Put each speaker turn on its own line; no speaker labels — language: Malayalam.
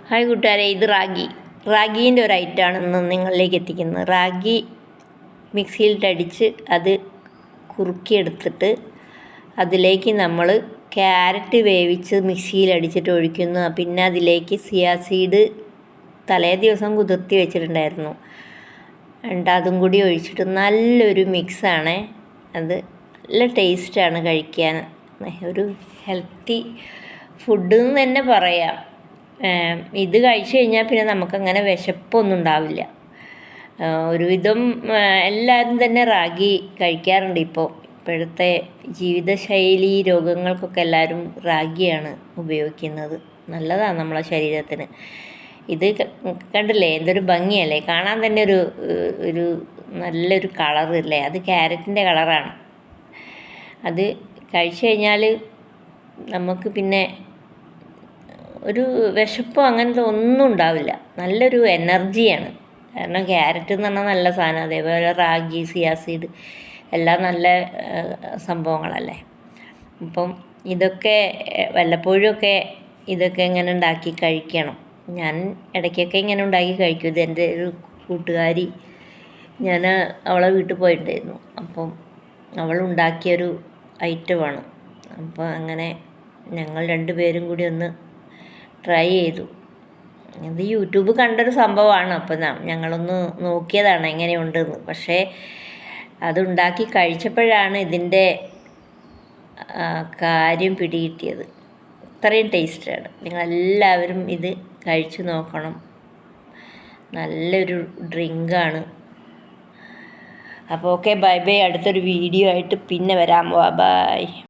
ഹായ് കൂട്ടുകാരെ, ഇത് റാഗീൻ്റെ ഒരു ഐറ്റമാണ് ഇന്ന് നിങ്ങളിലേക്ക് എത്തിക്കുന്നത്. റാഗി മിക്സിയിലിട്ടടിച്ച് അത് കുറുക്കിയെടുത്തിട്ട് അതിലേക്ക് നമ്മൾ ക്യാരറ്റ് വേവിച്ച് മിക്സിയിലടിച്ചിട്ട് ഒഴിക്കുന്നു. പിന്നെ അതിലേക്ക് സിയാ സീഡ് തലേ ദിവസം കുതിർത്തി വെച്ചിട്ടുണ്ടായിരുന്നു, എന്നിട്ട് അതും കൂടി ഒഴിച്ചിട്ട് നല്ലൊരു മിക്സാണ്. അത് നല്ല ടേസ്റ്റാണ് കഴിക്കാൻ. ഒരു ഹെൽത്തി ഫുഡ് എന്ന് തന്നെ പറയാം. ഇത് കഴിച്ചു കഴിഞ്ഞാൽ പിന്നെ നമുക്കങ്ങനെ വിശപ്പൊന്നും ഉണ്ടാവില്ല. ഒരുവിധം എല്ലാവരും തന്നെ റാഗി കഴിക്കാറുണ്ട്. ഇപ്പോഴത്തെ ജീവിതശൈലി രോഗങ്ങൾക്കൊക്കെ എല്ലാവരും റാഗിയാണ് ഉപയോഗിക്കുന്നത്. നല്ലതാണ് നമ്മളെ ശരീരത്തിന്. ഇത് കണ്ടില്ലേ, എന്തൊരു ഭംഗിയല്ലേ കാണാൻ തന്നെ. ഒരു നല്ലൊരു കളറില്ലേ, അത് ക്യാരറ്റിൻ്റെ കളറാണ്. അത് കഴിച്ചു കഴിഞ്ഞാൽ നമുക്ക് പിന്നെ ഒരു വിശപ്പോ അങ്ങനത്തെ ഒന്നും ഉണ്ടാവില്ല. നല്ലൊരു എനർജിയാണ്. കാരണം ക്യാരറ്റ് എന്ന് പറഞ്ഞാൽ നല്ല സാധനം. അതേപോലെ റാഗി, സിയാ സീഡ് എല്ലാം നല്ല സംഭവങ്ങളല്ലേ. അപ്പം ഇതൊക്കെ വല്ലപ്പോഴുമൊക്കെ ഇതൊക്കെ ഇങ്ങനെ ഉണ്ടാക്കി കഴിക്കണം. ഞാൻ ഇടയ്ക്കൊക്കെ ഇങ്ങനെ ഉണ്ടാക്കി കഴിക്കും. ഇത് എൻ്റെ ഒരു കൂട്ടുകാരി, ഞാൻ അവളെ വീട്ടിൽ പോയിട്ടുണ്ടായിരുന്നു. അപ്പം അവളുണ്ടാക്കിയൊരു ഐറ്റമാണ്. അപ്പോൾ അങ്ങനെ ഞങ്ങൾ രണ്ടുപേരും കൂടി ഒന്ന് ട്രൈ ചെയ്തു. ഇത് യൂട്യൂബ് കണ്ടൊരു സംഭവമാണ്. അപ്പം ഞങ്ങളൊന്ന് നോക്കിയതാണ് എങ്ങനെയുണ്ടെന്ന്. പക്ഷേ അതുണ്ടാക്കി കഴിച്ചപ്പോഴാണ് ഇതിൻ്റെ കാര്യം പിടികിട്ടിയത്. അത്രയും ടേസ്റ്റാണ്. നിങ്ങളെല്ലാവരും ഇത് കഴിച്ചു നോക്കണം. നല്ലൊരു ഡ്രിങ്കാണ്. അപ്പോൾ ഓക്കെ, ബൈ ബൈ. അടുത്തൊരു വീഡിയോ ആയിട്ട് പിന്നെ വരാം. ബൈ.